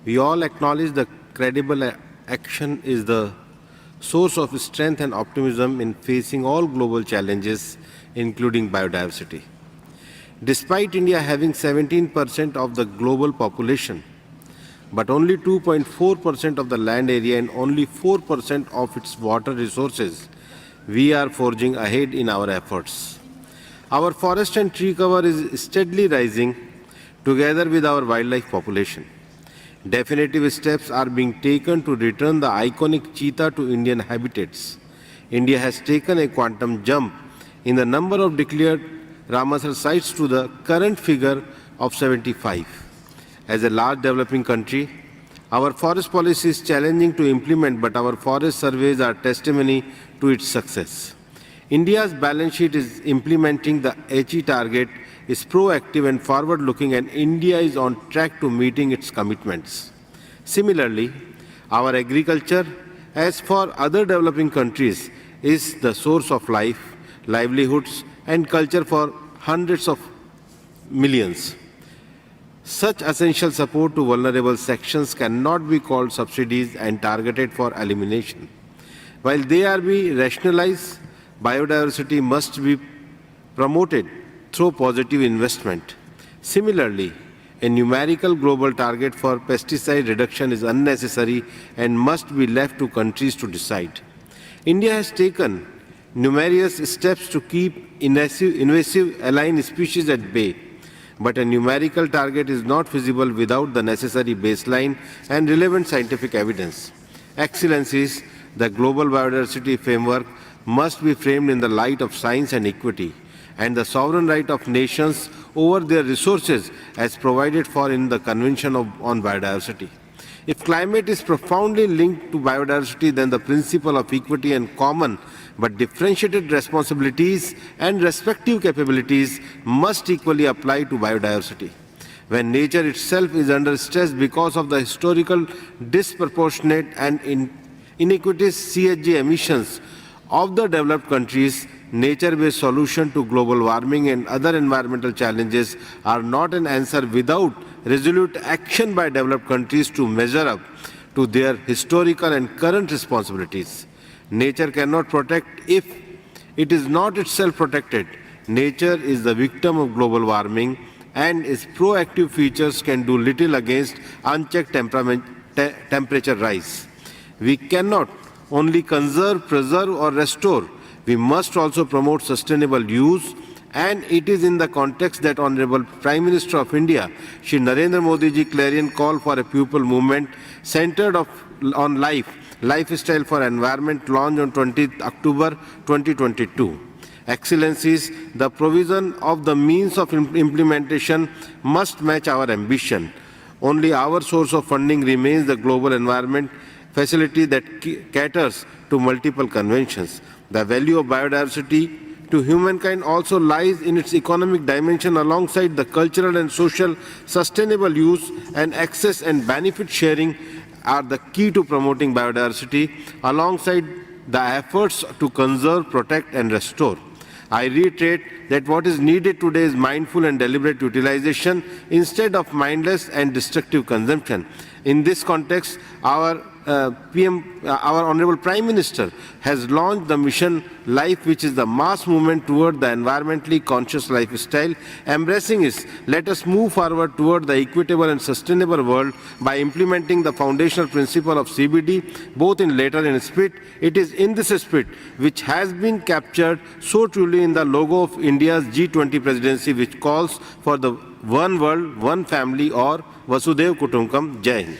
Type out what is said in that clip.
We all acknowledge the credible action is the source of strength and optimism in facing all global challenges, including biodiversity. Despite India having 17% of the global population, but only 2.4% of the land area and only 4% of its water resources, we are forging ahead in our efforts. Our forest and tree cover is steadily rising together with our wildlife population. Definitive steps are being taken to return the iconic cheetah to Indian habitats. India has taken a quantum jump in the number of declared Ramsar sites to the current figure of 75. As a large developing country, our forest policy is challenging to implement, but our forest surveys are testimony to its success. India's balance sheet is implementing the HE target, is proactive and forward-looking, and India is on track to meeting its commitments. Similarly, our agriculture, as for other developing countries, is the source of life, livelihoods, and culture for hundreds of millions. Such essential support to vulnerable sections cannot be called subsidies and targeted for elimination. While they are being rationalized, biodiversity must be promoted through positive investment. Similarly, a numerical global target for pesticide reduction is unnecessary and must be left to countries to decide. India has taken numerous steps to keep invasive alien species at bay, but a numerical target is not feasible without the necessary baseline and relevant scientific evidence. Excellencies, the global biodiversity framework must be framed in the light of science and equity, and the sovereign right of nations over their resources as provided for in the Convention on Biodiversity. If climate is profoundly linked to biodiversity, then the principle of equity and common but differentiated responsibilities and respective capabilities must equally apply to biodiversity. When nature itself is under stress because of the historical disproportionate and iniquitous CHG emissions of the developed countries, nature-based solutions to global warming and other environmental challenges are not an answer without resolute action by developed countries to measure up to their historical and current responsibilities. Nature cannot protect if it is not itself protected. Nature is the victim of global warming, and its proactive features can do little against unchecked temperature rise. We cannot only conserve, preserve, or restore. We must also promote sustainable use, and it is in the context that Honorable Prime Minister of India, Shri Narendra Modi ji, clarion call for a people movement centered on lifestyle for environment, launched on 20th October 2022. Excellencies, the provision of the means of implementation must match our ambition. Only our source of funding remains the global environment facility that caters to multiple conventions. The value of biodiversity to humankind also lies in its economic dimension alongside the cultural and social sustainable use, and access and benefit sharing are the key to promoting biodiversity alongside the efforts to conserve, protect and restore. I reiterate that what is needed today is mindful and deliberate utilization instead of mindless and destructive consumption. In this context, our Honorable Prime Minister has launched the mission Life, which is the mass movement toward the environmentally conscious lifestyle. Embracing it, let us move forward toward the equitable and sustainable world by implementing the foundational principle of CBD, both in letter and spirit. It is in this spirit which has been captured so truly in the logo of India's G20 presidency, which calls for the one world, one family, or Vasudev Kutumbakam. Jai Hind.